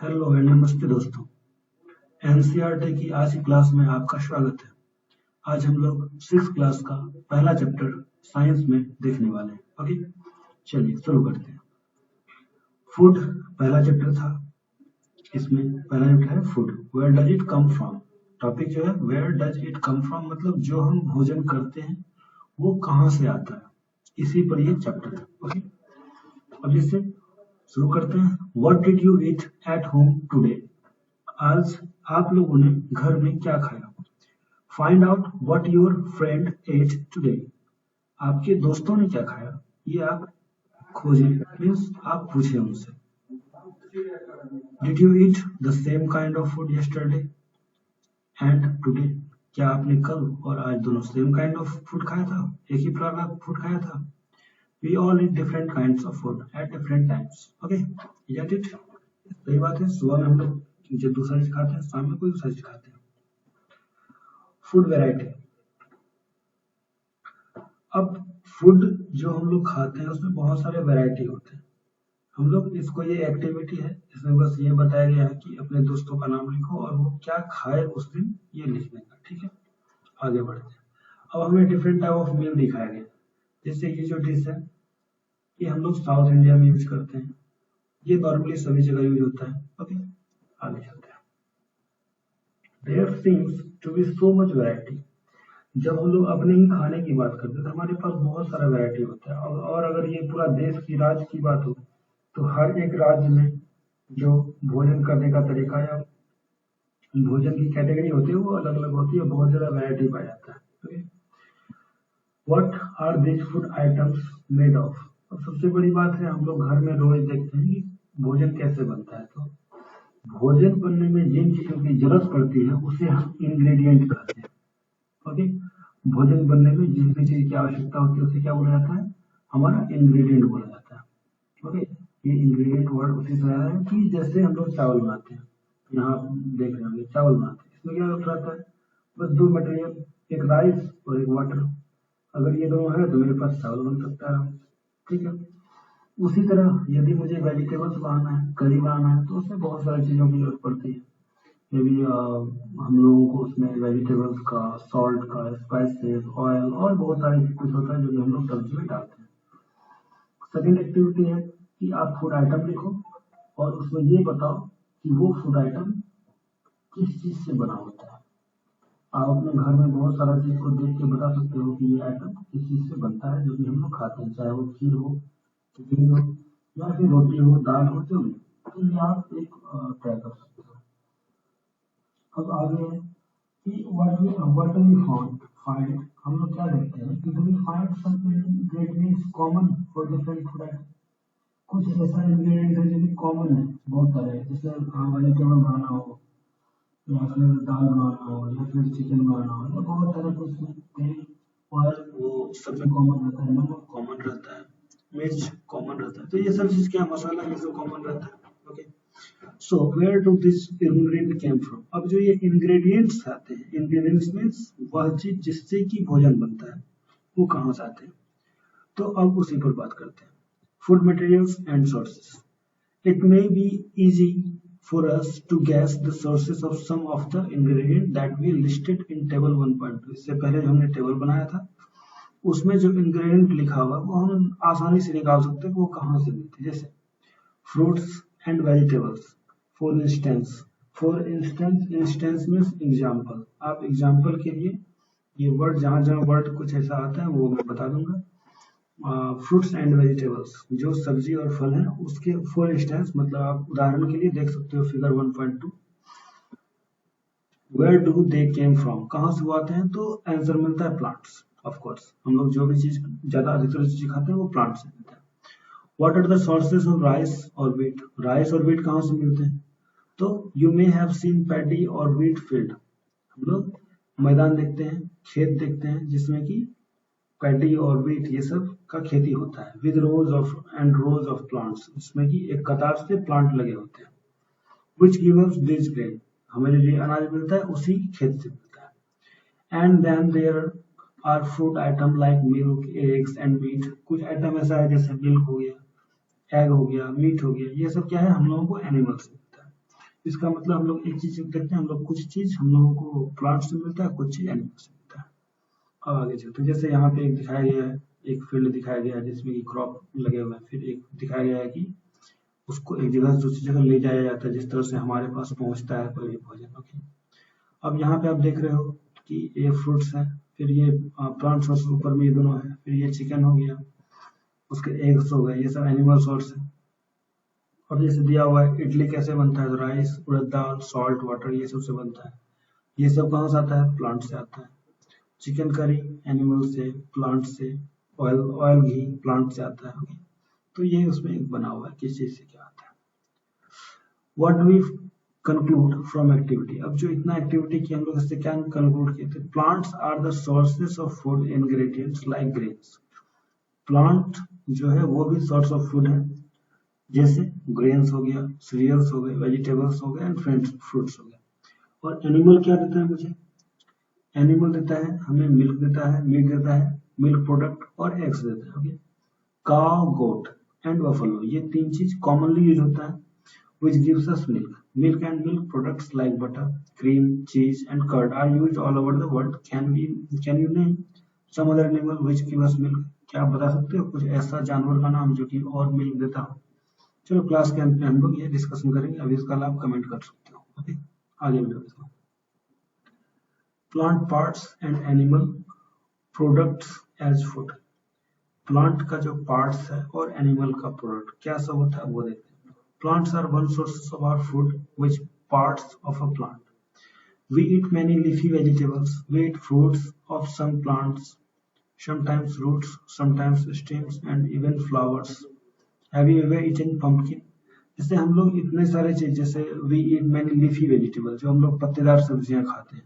Hello and नमस्ते दोस्तों। NCERT की आज की क्लास में आपका स्वागत है। आज हम लोग 6th क्लास का पहला चैप्टर साइंस में देखने वाले हैं। ओके, चलिए शुरू करते हैं। फूड पहला चैप्टर था। इसमें पहला चैप्टर है food. Where does it come from. Topic जो है where does it come from, मतलब जो हम भोजन करते हैं वो कहाँ से आता है, इसी पर ये चैप्टर है। ओके, अब इससे शुरू करते हैं। What did you eat at home today. आज आप लोगों ने घर में क्या खाया। Find out what your friend at today. आपके दोस्तों ने क्या खाया, ये आप खोजें, मीन्स आप पूछें उनसे। Did you eat the same kind of food yesterday and today. क्या आपने कल और आज दोनों सेम काइंड ऑफ फूड खाया था, एक ही प्रकार का फूड खाया था। We all eat different kinds of food at different times. Okay, get it. सही बात है, सुबह में हम लोग जो दूसरा चीज खाते हैं, शाम में कोई दूसरा चीज खाते हैं। Food variety. अब फूड जो हम लोग खाते हैं उसमें बहुत सारे वैरायटी होते हैं। हम लोग इसको, ये एक्टिविटी है, इसमें बस ये बताया गया है कि अपने दोस्तों का नाम लिखो और वो क्या खाए उस दिन, ये लिखने का। ठीक है, आगे बढ़ते हैं। अब हमें डिफरेंट टाइप ऑफ मील दिखाया गया। जैसे ये जो डिश है ये हम लोग साउथ इंडिया में यूज करते हैं, ये नॉर्मली सभी जगह यूज होता है। ओके, आगे चलते हैं। There seems to be so much variety. जब हम लोग अपने ही खाने की बात करते हैं तो हमारे पास बहुत सारा वैरायटी होता है। और अगर ये पूरा देश की राज्य की बात हो तो हर एक राज्य में जो भोजन करने का तरीका या भोजन की कैटेगरी होती है वो अलग अलग होती है, बहुत ज्यादा वैरायटी पाया जाता है। What are this food items made of. अब सबसे बड़ी बात है, हम लोग घर में रोज देखते हैं कि भोजन कैसे बनता है। तो भोजन बनने में जिन चीजों की जरूरत पड़ती है उसे हम इंग्रेडिएंट कहते हैं। ओके, भोजन बनने में जिस भी चीज की आवश्यकता होती है उसे क्या बोला जाता है, हमारा इंग्रेडिएंट बोला जाता है। ओके, ये इंग्रेडिएंट वर्ड उसी से आया है कि जैसे हम लोग चावल बनाते हैं, यहाँ आप देख रहे होंगे चावल बनाते हैं, इसमें क्या रहता है, बस दो मटेरियल, एक राइस और एक वाटर। अगर ये दोनों है तो मेरे पास चावल बन सकता है। ठीक है, उसी तरह यदि मुझे वेजिटेबल्स बनाना है, करी बनाना है, तो उसमें बहुत सारी चीजों की जरूरत पड़ती है। मे बी हम लोगों को उसमें वेजिटेबल्स का, सॉल्ट का, स्पाइसेस, ऑयल और बहुत सारे कुछ होता है जो कि हम लोग सब्जी में डालते हैं। सेकेंड एक्टिविटी है कि आप फूड आइटम लिखो और उसमें ये बताओ कि वो फूड आइटम किस चीज से बना होता है। आप अपने घर में बहुत सारा चीज को देख के बता सकते हो कि ये आइटम किस चीज से बनता है जो कि हम लोग खाते हैं, चाहे वो खीर हो, खिचड़ी हो या फिर रोटी हो, दाल हो, जो भी। तो ये आप एक ट्राई कर सकते हो। अब आगे है कि व्हाट वी फाइंड, हम लोग क्या देखते हैं कि we find some ingredients common for different food item. कुछ ऐसा इंग्रेडिएंट है जो कि कॉमन है बहुत सारे, जैसे वेजिटेबल बनाना हो या फिर दाल बनाना हो या फिर चिकन बनाना हो या बहुत सारे कुछ तेल, ऑयल, वो सब में कॉमन रहता है, नमक कॉमन रहता है, मिर्च कॉमन रहता है। तो ये सब चीज क्या, मसाला ये सब कॉमन रहता है। Okay, so where do this ingredient came from. अब जो ये इंग्रेडिएंट्स आते हैं, इंग्रेडिएंट्स मीन्स वह चीज जिससे कि भोजन बनता है, वो कहाँ से आते हैं। तो अब उसी पर बात करते हैं। Food materials and sources. It may be easy for us to guess the sources of some of the ingredient that we listed in table 1.2। इससे पहले जो हमने टेबल बनाया था उसमें जो इंग्रेडिएंट लिखा हुआ वो हम आसानी से निकाल सकते हैं कि वो कहाँ से मिलते हैं। जैसे fruits and vegetables, for instance। for instance, instance means example। आप example के लिए ये वर्ड, जहाँ जहाँ वर्ड कुछ ऐसा आता है वो मैं बता दूंगा। फ्रूट्स एंड वेजिटेबल्स, जो सब्जी और फल हैं उसके फॉर इंस्टेंस, मतलब आप उदाहरण के लिए देख सकते हो figure 1.2। Where do they came from, कहाँ से वो आते हैं, तो आंसर मिलता है प्लांट्स। ऑफ कोर्स हम लोग जो भी चीज ज्यादा अधिकतर चीज खाते हैं वो प्लांट से मिलता है। What are the sources of rice और व्हीट। राइस और व्हीट कहाँ से मिलते हैं, तो you may have seen paddy और व्हीट फील्ड। हम लोग मैदान देखते हैं, खेत देखते हैं जिसमें कि पैडी और व्हीट ये सब का खेती होता है, विद रोज ऑफ प्लांट्स, जिसमें कि एक कतार से प्लांट लगे होते हैं। Which give us this grain, हमें जो अनाज मिलता है उसी खेत से मिलता है। And then there are food item like milk, eggs and meat. कुछ आइटम ऐसा है जैसे मिल्क हो गया, एग हो गया, मीट हो गया, ये सब क्या है, हम लोगों को एनिमल से मिलता है। इसका मतलब हम लोग एक चीज देखते हैं, हम लोग कुछ चीज हम लोगों को प्लांट से मिलता है, कुछ चीज एनिमल से मिलता है। अब आगे चलते हैं, जैसे यहाँ पे एक दिखाया गया है, एक फील्ड दिखाया गया है जिसमें कि क्रॉप लगे हुए हैं, फिर एक दिखाया गया है कि उसको एक जगह से दूसरी जगह ले जाया जाता है, जिस तरह से हमारे पास पहुंचता है कोई भी भोजन। ओके, अब यहाँ पे आप देख रहे हो कि ये फ्रूट्स है, फिर ये प्लांट सोर्स ऊपर में ये दोनों है, फिर ये चिकन हो गया, उसके एग्स हो गए, ये सब एनिमल सोर्स है। और जैसे दिया हुआ है इडली कैसे बनता है, तो राइस, उड़द दाल, सॉल्ट वाटर, ये सब से बनता है। ये सब कहाँ से आता है, प्लांट से आता है। चिकन करी एनिमल से, प्लांट से। ऑयल ऑयल घी प्लांट से आता है। तो ये उसमें एक बना हुआ है किस चीज से क्या आता है। What do we conclude from activity, अब जो इतना एक्टिविटी की हम लोग इससे क्या कंक्लूड किए थे, plants are the sources of food ingredients like grains. Plant जो है वो भी सोर्स ऑफ फूड है, जैसे ग्रेन्स हो गया, सीरियल्स हो गए, वेजिटेबल्स हो गए एंड फ्रूट्स हो गए। और एनिमल क्या देता है मुझे, एनिमल देता है हमें मिल्क देता है, मीट देता है, मिल्क प्रोडक्ट और एग्स देता है। Okay, cow, goat and buffalo, ये तीन चीज कॉमनली यूज होता है, which gives us milk. Milk and milk products like butter, cream, cheese, and curd are used all over the world. Can you name some other animal which give us milk? क्या आप बता सकते हो कुछ ऐसा जानवर का नाम जो कि और मिल्क देता हो? चलो क्लास के अंत में हम लोग ये डिस्कशन करेंगे, अभी इसका आप कमेंट कर सकते हो। ओके, आगे बढ़ो। Plant parts and animal products as food. Plant का जो पार्ट्स है और एनिमल का प्रोडक्ट क्या सब होता है वो देखते हैं। Plants are one source of our food. Which parts of a plant? We eat many leafy vegetables. We eat fruits of some plants, sometimes roots, sometimes stems, and even flowers. Have you ever eaten pumpkin? जैसे हम लोग इतने सारे चीज, जैसे we eat many leafy vegetables, जो हम लोग पत्तेदार सब्जियां खाते हैं,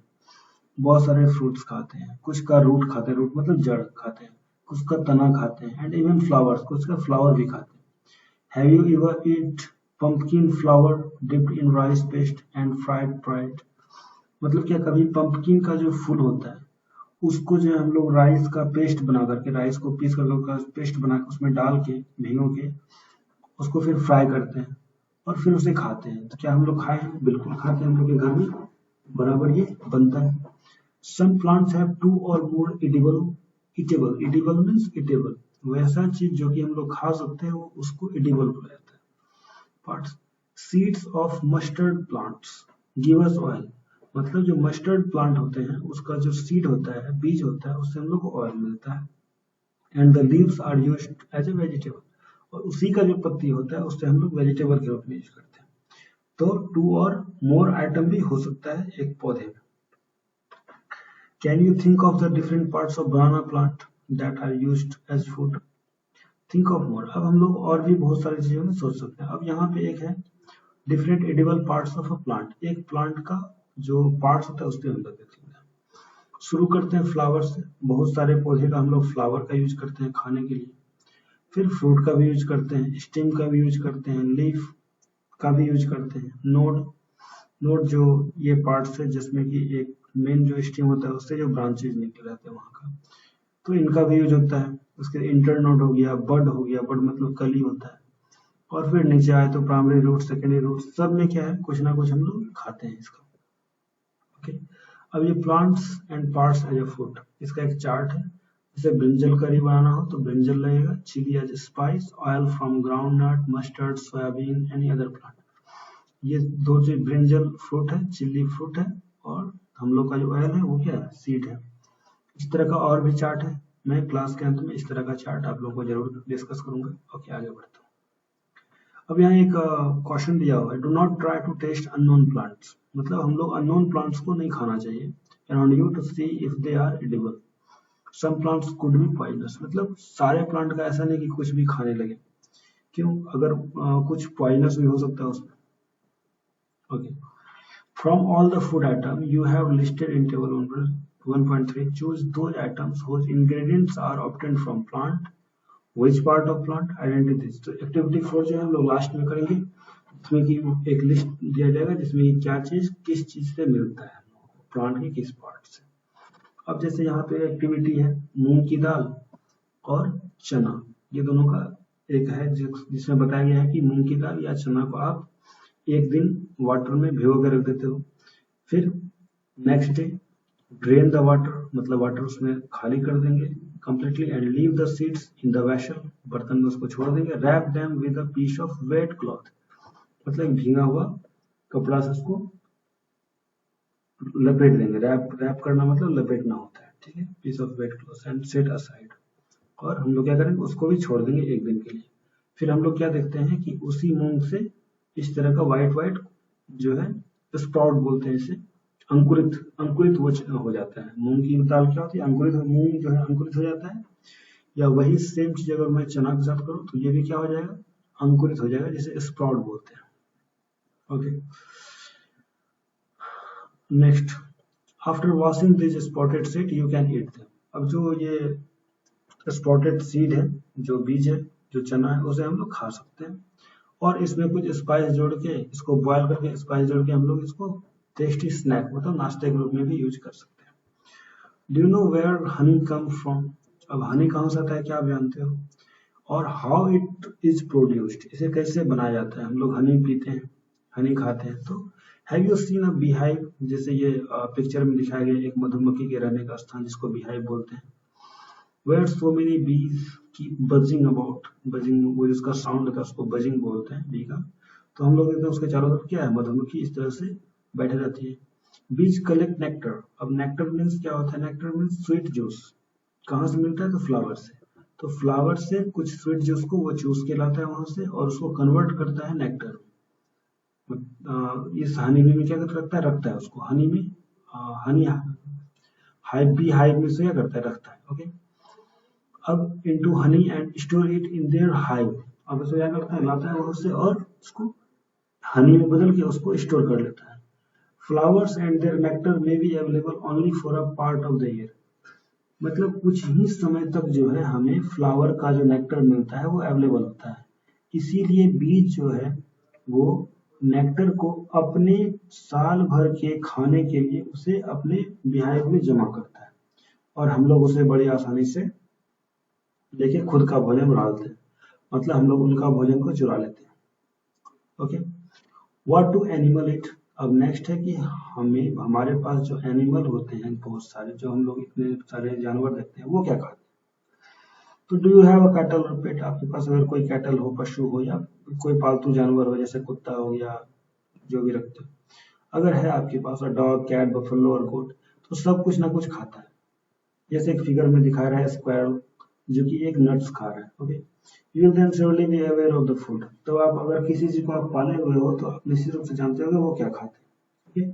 बहुत सारे फ्रूट्स खाते हैं, कुछ का रूट खाते हैं, रूट मतलब जड़ खाते हैं, कुछ का तना खाते हैं, एंड इवन फ्लावर्स, कुछ का फ्लावर भी खाते हैं। Have you ever eat pumpkin flour dipped in rice paste and fried? मतलब क्या कभी पंपकिन का जो फूल होता है उसको जो हम लोग राइस का पेस्ट बना करके, राइस को पीस करके पेस्ट बना के उसमें डाल के भिगो के उसको फिर फ्राई करते हैं और फिर उसे खाते हैं। तो क्या हम लोग खाए हैं? बिल्कुल खाते हैं, हम लोग के घर में बराबर ये बनता है। Some plants have two or more eatable means eatable, वैसा चीज जो कि हम लोग खा सकते हैं वो उसको edible बोला जाता है। Parts. Seeds of mustard plants give us oil, मतलब जो मस्टर्ड प्लांट होते हैं उसका जो सीड होता है, बीज होता है, उससे हम लोग को ऑयल मिलता है। And the leaves are used as a vegetable, और उसी का जो पत्ती होता है उससे हम लोग वेजिटेबल के रूप में यूज करते हैं। तो 2 और मोर आइटम भी हो सकता है एक पौधे में। Can you think of the different parts of banana plant that are used as food? Think of more, अब हम लोग और भी बहुत सारी चीजों में सोच सकते हैं। अब यहाँ पे एक है different edible parts of a plant, एक प्लांट का जो पार्ट्स होता है उसके अंदर देखेंगे। शुरू करते हैं फ्लावर से, बहुत सारे पौधे का हम लोग फ्लावर का यूज करते हैं खाने के लिए, फिर फ्रूट का भी यूज करते हैं, स्टेम का भी यूज करते हैं, लीफ का भी यूज करते हैं, नोड जो ये पार्ट्स है जिसमें कि एक मेन जो स्टेम होता है उससे जो ब्रांचेज निकल जाते हैं वहां का, तो इनका भी यूज होता है। उसके इंटरनोड हो गया, बड हो गया, बड मतलब कली होता है, और फिर नीचे आए तो प्राइमरी रूट, सेकेंडरी रूट, सब में क्या है कुछ ना कुछ हम लोग खाते हैं इसका। ओके, अब ये plants and parts as a food, इसका एक चार्ट है। जैसे ब्रिंजल करी बनाना हो तो ब्रिंजल लगेगा, chilli as spice, oil from groundnut, mustard, soybean, any other plant. ये दो चीज, ब्रिंजल फ्रूट है, चिली फ्रूट है, और हम लोग का जो ऑयल है वो क्या है, सीड है। इस तरह का और भी चार्ट है, मैं क्लास के अंत में इस तरह का चार्ट आप लोगों को जरूर डिस्कस करूंगा। ओके, आगे बढ़ता हूँ। अब यहाँ एक क्वेश्चन दिया हुआ है, do not try to taste unknown plants, मतलब हम लोग अननोन प्लांट्स को नहीं खाना चाहिए, around you to see if they are edible. Some plants could be poisonous, मतलब सारे प्लांट का ऐसा नहीं कि कुछ भी खाने लगे, क्यों, अगर कुछ पॉइजनस भी हो सकता है उसमें। Okay, from all the food item you have listed in table 1.3, choose those items whose ingredients are obtained from plant, which part of plant, identity this। तो एक्टिविटी 4 जो है हम लोग लास्ट में करेंगे, इसमें कि एक लिस्ट दिया जाएगा जिसमें क्या चीज किस चीज से मिलता है, प्लांट के किस पार्ट से। अब जैसे यहाँ पे एक्टिविटी है मूंग की दाल और चना, ये दोनों का एक है जिसमें बताया गया है कि मूंग की दाल या चना को आप एक दिन वाटर में भिगो के रख देते हो, फिर next day drain the water, मतलब वाटर उसमें खाली कर देंगे completely, and leave the seeds in the vessel, बर्तन में उसको छोड़ देंगे, wrap them with a piece of wet cloth, मतलब भीगा हुआ कपड़ा से उसको लपेट देंगे। रैप करना मतलब लपेटना होता है, ठीक है, piece of wet cloth and set aside. और हम लोग क्या करेंगे, उसको भी छोड़ देंगे एक दिन के लिए। फिर हम लोग क्या देखते हैं कि उसी मूंग से इस तरह का व्हाइट व्हाइट जो है स्प्राउट बोलते हैं इसे, अंकुरित अंकुरित हो जाता है। मूंग की दाल क्या होती है, अंकुरित, मूंग जो है अंकुरित हो जाता है। या वही सेम चीज अगर मैं चना के साथ करूँ तो ये भी क्या हो जाएगा, अंकुरित हो जाएगा, जिसे स्प्राउट बोलते हैं। Okay, next, after washing this spotted seed you can eat them. अब जो ये स्पॉटेड सीड है, जो बीज है, जो चना है, उसे हम लोग खा सकते हैं। और इसमें कुछ स्पाइस जोड़ के, इसको बॉयल करके स्पाइस जोड़ के हम लोग इसको टेस्टी स्नैक मतलब नाश्ते के रूप में भी यूज कर सकते हैं। Do you know where honey come from. अब हनी कहाँ से आता है क्या आप जानते हो, और हाउ इट इज प्रोड्यूस्ड, इसे कैसे बनाया जाता है। हम लोग हनी पीते हैं, हनी खाते हैं, तो have you seen a beehive, जैसे ये पिक्चर में दिखाया गया एक मधुमक्खी के रहने का स्थान जिसको बीहाइव बोलते हैं, where so many bees keep buzzing about, buzzing वो जिसका साउंड होता है उसको buzzing बोलते हैं, बी का। तो हम लोग देखते हैं उसके चारों तरफ क्या है, मधुमक्खी इस तरह से बैठे रहती है। बीज कलेक्ट नेक्टर। अब नेक्टर मीन्स क्या होता है, नेक्टर मीन्स स्वीट जूस। कहाँ से मिलता है, तो फ्लावर से। तो फ्लावर से कुछ स्वीट जूस को वो चूस के लाता है वहां से, और उसको कन्वर्ट करता है नेक्टर में। इस हनी में क्या करता है, रखता है उसको हनी में, हनी हाइव, बी हाइव में से क्या करता है, रखता है। ओके, अब into honey and store it in their hive. अब इसको क्या करता है, लाता है वहां से और उसको हनी में बदल के उसको स्टोर कर लेता है। Flowers and their nectar may be available only for a part of the year. मतलब कुछ ही समय तक जो है हमें फ्लावर का जो नेक्टर मिलता है वो अवेलेबल होता है। इसीलिए बीज जो है वो नेक्टर को अपने साल भर के खाने के लिए उसे अपने बिहाइव में जमा करता है, और हम लोग उसे बड़ी आसानी से लेके खुद का भोजन उड़ा लेते हैं, मतलब हम लोग उनका भोजन को चुरा लेते हैं। Okay, what to animal eat. अब नेक्स्ट है कि हमें, हमारे पास जो एनिमल होते हैं बहुत सारे, जो हम लोग इतने सारे जानवर देखते हैं, वो क्या खाते हैं। तो do you have a cattle और पेट। आपके पास अगर कोई कैटल हो, पशु हो, या कोई पालतू जानवर हो, जैसे कुत्ता हो या जो भी रखते हो, अगर है आपके पास डॉग, कैट, बफेलो और गोट, तो सब कुछ ना कुछ खाता है। जैसे एक फिगर में दिखा रहा है स्क्वायरल, जो कि एक नट्स खा रहा है। Okay, you will then surely be aware of the food. तो आप अगर किसी चीज को आप पाले हुए हो तो आप निश्चित रूप से जानते होंगे वो क्या खाते हैं। Okay,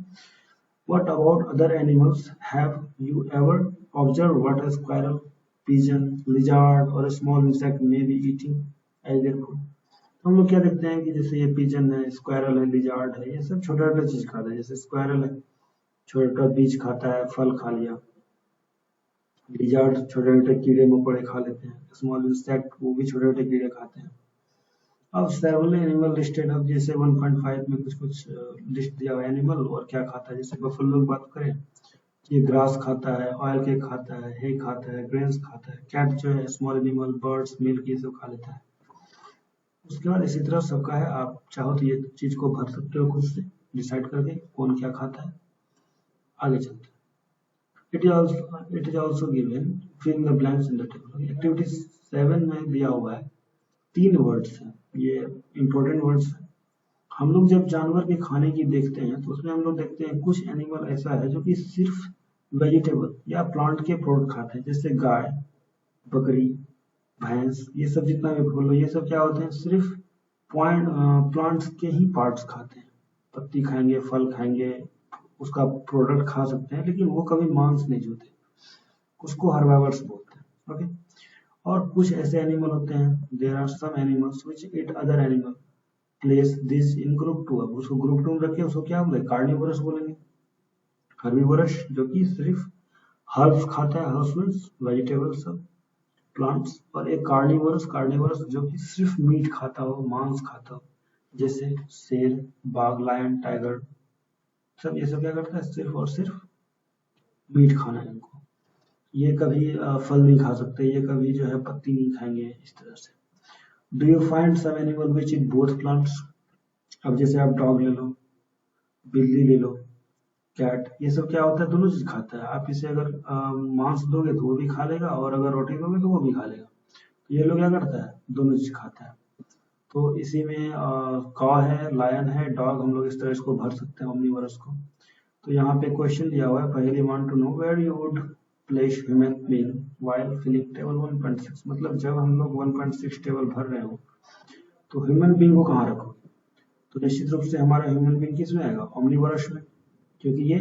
what about other animals, have you ever observe what a squirrel, pigeon, lizard और small insect may be eating as their food. हम लोग क्या देखते हैं कि जैसे ये पिजन है, स्क्वायरल है, लिजार्ड है, ये सब छोटा छोटा चीज खाता है। जैसे स्क्वायरल है, छोटा छोटा बीज खाता है, फल खा लिया। लिजार्ड छोटे छोटे कीड़े मकोड़े खा लेते हैं। स्मॉल इंसेक्ट, वो भी छोटे छोटे कीड़े खाते हैं। अब सेवरल एनिमल लिस्टेड, अब जैसे 1.5 में कुछ कुछ लिस्ट दिया हुआ एनिमल और क्या खाता है। जैसे बफेलो की बात करें, ये ग्रास खाता है, ऑयल केक खाता है, हे खाता है, ग्रेन्स खाता है। कैट जो है स्मॉल एनिमल, बर्ड्स, मिल्क, ये सब खा लेता है। उसके बाद इसी तरह सबका है, आप चाहो तो ये चीज को भर सकते हो खुद से डिसाइड करके कौन क्या खाता है। आगे चलते हैं। It is also given, fill in the blanks in the table. Activity 7 में दिया हुआ है 3 वर्ड्स हैं, ये इंपॉर्टेंट वर्ड्स हैं। हम लोग जब जानवर के खाने की देखते हैं तो उसमें हम लोग देखते हैं कुछ एनिमल ऐसा है जो कि सिर्फ वेजिटेबल या प्लांट के प्रोडक्ट खाते हैं, जैसे गाय, बकरी, भैंस, ये सब जितना भी बोलो, ये सब क्या होते हैं, सिर्फ पॉइंट प्लांट्स के ही पार्ट्स खाते हैं। पत्ती खाएंगे, फल खाएंगे, उसका प्रोडक्ट खा सकते हैं, लेकिन वो कभी मांस नहीं छूते, उसको हर्बाइवर्स बोलते हैं। ओके, और कुछ ऐसे एनिमल होते हैं, there are some animals which eat other animal, place this in group 2। अब उसको ग्रुप 2 में रखे, उसको क्या बोलेंगे, कार्निवोरस बोलेंगे। हर्बिवोरस जो कि सिर्फ हर्ब्स खाता है, हर्ब्स मीन्स वेजिटेबल्स सब, प्लांट्स। और एक कार्निवोरस, कार्निवोरस जो कि सिर्फ मीट खाता हो, मांस खाता हो, जैसे शेर, बाघ, लायन, टाइगर, सब ये सब क्या करता है, सिर्फ और सिर्फ मीट खाना है इनको। ये कभी फल नहीं खा सकते, ये कभी जो है पत्ती नहीं खाएंगे, इस तरह से। Do you find some animal which eat both plants. अब जैसे आप डॉग ले लो, बिल्ली ले लो, कैट, ये सब क्या होता है, दोनों चीज खाता है। आप इसे अगर मांस दोगे तो वो भी खा लेगा, और अगर रोटी दोगे तो वो भी खा लेगा। तो ये लोग क्या करता है, दोनों चीज खाता है। तो इसी में कॉ है, लायन है, डॉग, हम लोग इस तरह इसको भर सकते हैं ओमनीवोरस को। तो यहाँ पे क्वेश्चन दिया हुआ है, पहली want to know where you would place human being while filling table 1.6, मतलब जब हम लोग 1.6 टेबल भर रहे हो तो ह्यूमन बीइंग को कहाँ रखोगे? तो निश्चित रूप से हमारा ह्यूमन बीइंग किस में आएगा, ओमनीवोरस में, क्योंकि ये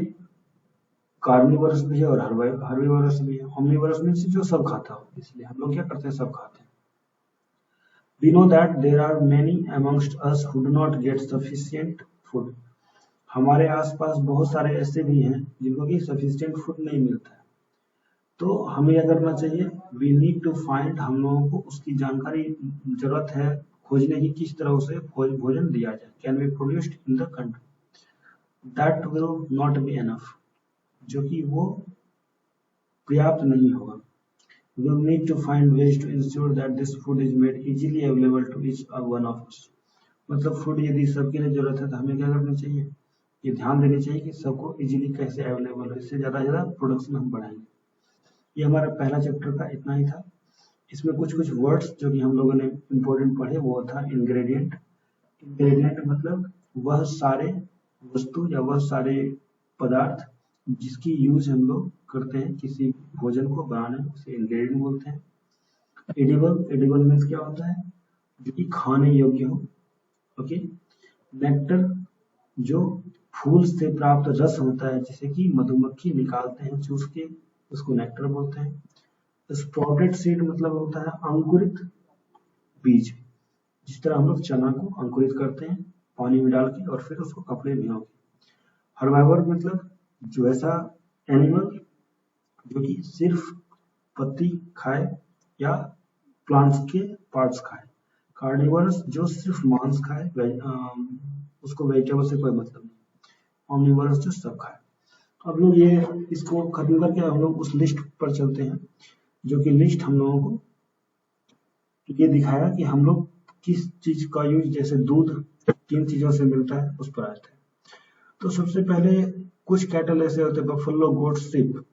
कार्निवोरस भी है और हर्बीवोरस भी है। ओमनीवोरस मीन्स जो सब खाता हो, इसलिए हम लोग क्या करते हैं, सब खाते हैं। We know that there are many amongst us who do not get sufficient food. हमारे आसपास बहुत सारे ऐसे भी हैं जिनको कि सफिशिएंट फूड नहीं मिलता है। तो हमें क्या करना चाहिए, वी नीड टू फाइंड, हम लोगों को उसकी जानकारी जरूरत है खोजने की, किस तरह उसे भोजन दिया जाए। Can be produced in the country, that will not be enough, जो कि वो पर्याप्त नहीं होगा। We will need to find ways to ensure that this food is made easily available to each one of us. मतलब food यदि सबके लिए जरूरत है तो हमें क्या करना चाहिए, ये ध्यान देनी चाहिए कि सबको इजीली कैसे अवेलेबल हो, इससे ज़्यादा से ज़्यादा प्रोडक्शन हम बढ़ाएंगे। ये हमारा पहला चैप्टर का इतना ही था। इसमें कुछ कुछ वर्ड्स जो कि हम लोगों ने इम्पोर्टेंट पढ़े वो था इंग्रेडिएंट। इंग्रेडिएंट मतलब वह सारे वस्तु या वह सारे पदार्थ जिसकी यूज हम लोग करते हैं किसी भोजन को बनाने में, उसे इंग्रेडिएंट बोलते हैं। एडिबल, एडिबल मीन्स क्या होता है, जो कि खाने योग्य हो। ओके। नेक्टर, जो फूल से प्राप्त रस होता है जिसे कि मधुमक्खी निकालते हैं चूस के, उसको नेक्टर बोलते हैं। स्प्राउटेड सीड मतलब होता है अंकुरित बीज, जिस तरह हम लोग चना को अंकुरित करते हैं पानी में डाल के और फिर उसको कपड़े में भिगो के। हर्बाइवर मतलब जो ऐसा एनिमल जो कि सिर्फ पत्ती खाए या प्लांट्स के पार्ट्स खाए। कार्निवरस जो सिर्फ मांस खाए, उसको वेजिटेबल से कोई मतलब नहीं। ओमनिवरस जो सब खाए। अब लोग ये इसको खत्म करके हम लोग उस लिस्ट पर चलते हैं, जो कि लिस्ट हम लोगों को ये दिखाया कि हम लोग किस चीज का यूज, जैसे दूध किन चीजों से मिलता है, उस पर आए थे। तो सबसे पहले कुछ कैटल ऐसे होते हैं, बफेलो, गोट, शिप,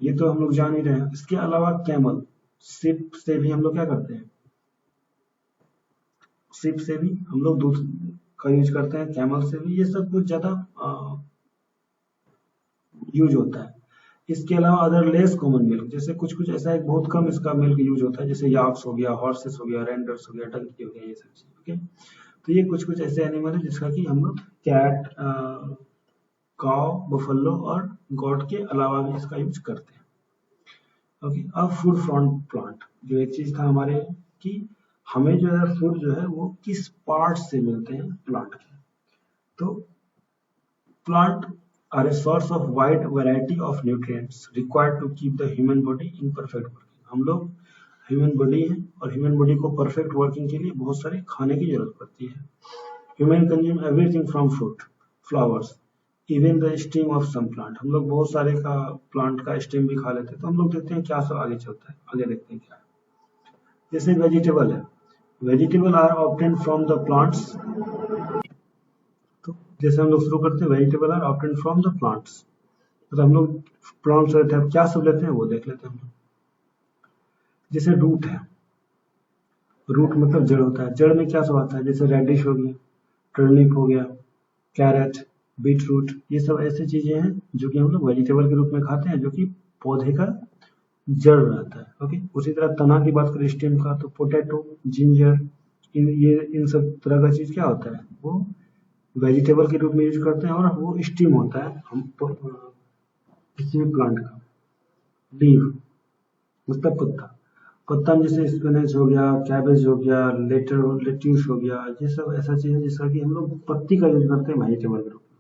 ये तो हम लोग जान ही रहे हैं। इसके अलावा कैमल, शिप से भी हम लोग क्या करते हैं, शिप से भी हम लोग दूध का यूज करते हैं, कैमल से भी, ये सब कुछ ज्यादा यूज होता है। इसके अलावा अदर लेस कॉमन मिल्क, जैसे कुछ कुछ ऐसा है बहुत कम इसका मिल्क यूज होता है, जैसे याक्स हो गया, हॉर्सेस हो गया, रेंडर्स हो गया, डंकी हो गया, ये सब चीज। ओके। तो ये कुछ कुछ ऐसे एनिमल है जिसका कि हम लोग कैट, काउ, बफेलो और गॉट के अलावा भी इसका यूज करते हैं। ओके। अब फूड फ्रॉम प्लांट, जो एक चीज था हमारे कि हमें जो है फूड जो है वो किस पार्ट से मिलते हैं, प्लांट के। तो plant are a source of wide variety of nutrients required to keep the human body in perfect working. हम लोग ह्यूमन बॉडी है और ह्यूमन बॉडी को परफेक्ट वर्किंग के लिए बहुत सारे खाने की जरूरत पड़ती है। Human consume everything from fruit, flowers, even the stem of some plant. हम लोग बहुत सारे का प्लांट का स्टेम भी खा लेते हैं। तो हम लोग देखते हैं क्या सब आगे चलता है, आगे देखते हैं क्या है। जैसे वेजिटेबल है, vegetable are obtained from the plants. तो जैसे हम लोग शुरू करते हैं, vegetable are obtained from the plants, तो हम लोग प्लांट्स लेते हैं, क्या सब लेते हैं वो देख लेते हैं हम लोग। जैसे रूट है, रूट मतलब जड़ होता है, जड़ में क्या सब आता है, जैसे रेडिश हो गया, टर्निप हो गया, कैरेट, बीट रूट, ये सब ऐसी चीजें हैं जो कि हम लोग वेजिटेबल के रूप में खाते हैं, जो कि पौधे का जड़ रहता है। ओके। उसी तरह तना की बात करें, स्टेम का, तो पोटैटो, जिंजर, इन सब तरह का चीज क्या होता है, वो वेजिटेबल के रूप में यूज करते हैं और वो स्टीम होता है हम किसी भी प्लांट का। लीव मतलब पत्ता, पत्ता में जैसे स्पिनच हो गया, कैबेज हो गया, लेट्यूस हो गया, ये सब ऐसा चीज है जिसका कि हम लोग पत्ती का यूज करते हैं वेजिटेबल के रूप में।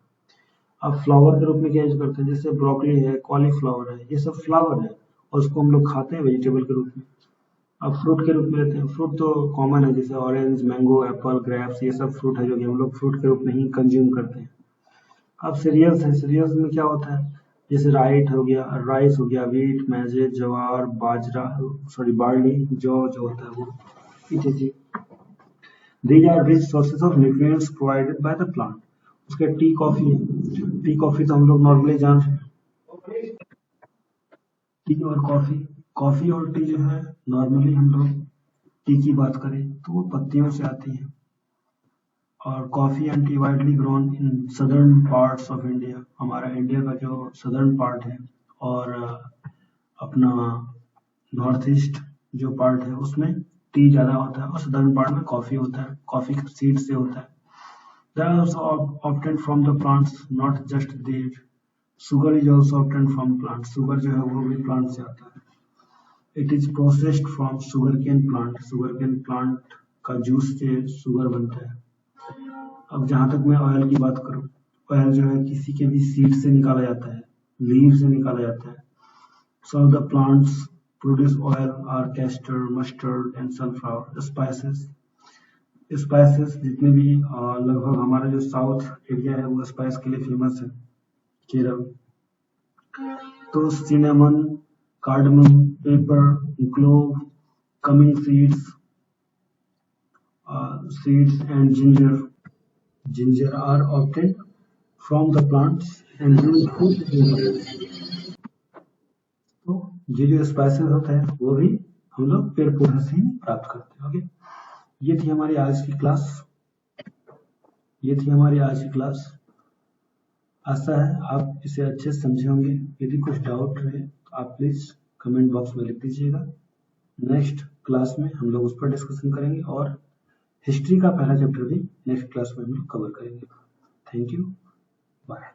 अब फ्लावर के रूप में क्या यूज करते हैं, जैसे ब्रोकली है, कॉलीफ्लावर है, ये सब फ्लावर है और उसको हम लोग खाते हैं वेजिटेबल के रूप में। अब फ्रूट के रूप में लेते हैं, फ्रूट तो कॉमन है, जैसे ऑरेंज, मैंगो, एप्पल, ग्रेप्स, ये सब फ्रूट है जो कि हम लोग फ्रूट के रूप में ही कंज्यूम करते हैं। अब सीरियल्स है, सीरियल्स में क्या होता है, जैसे राइस हो गया, व्हीट, मैजे, ज्वार, बाजरा, सॉरी बार्ली, जौ जो होता है वो, इत्यादि। These are rich sources of nutrients provided by the plant. उसके टी कॉफी तो हम लोग नॉर्मली जानते हैं। टी और कॉफी और टी जो है नॉर्मली हम लोग टी की बात करें तो वो पत्तियों से आती है। और coffee and widely grown in southern parts of India, हमारा इंडिया का जो सदर्न पार्ट है और अपना नॉर्थ ईस्ट जो पार्ट है उसमें टी ज्यादा होता है और सदर्न पार्ट में कॉफी होता है, कॉफी सीड से होता है। They are also obtained from the plants, not just their. Sugar is also obtained from plants. Sugar जो है वो भी plant से आता है। It is processed from sugarcane plant. Sugarcane plant का जूस से सुगर बनता है। अब जहाँ तक मैं ऑयल की बात करूँ, ऑयल जो है किसी के भी सीड से निकाला जाता है, लीव से निकाला जाता है। Some of the plants produce oil are castor, mustard and sunflower. Spices जितने भी लगभग हमारा जो साउथ एरिया है वो स्पाइस के लिए फेमस है, केरल। तो cinnamon, cardamom, pepper, clove, cumin seeds and ginger are obtained from the plants and तो ये जो स्पाइसेस होते हैं वो भी हम लोग पेड़ पौधे से ही प्राप्त करते हैं। ओके, ये थी हमारी आज की क्लास। आशा है आप इसे अच्छे से समझे होंगे। यदि कुछ डाउट रहे तो आप प्लीज कमेंट बॉक्स में लिख दीजिएगा। नेक्स्ट क्लास में हम लोग उस पर डिस्कशन करेंगे और हिस्ट्री का पहला चैप्टर भी नेक्स्ट क्लास में हम लोग कवर करेंगे। Thank you, bye.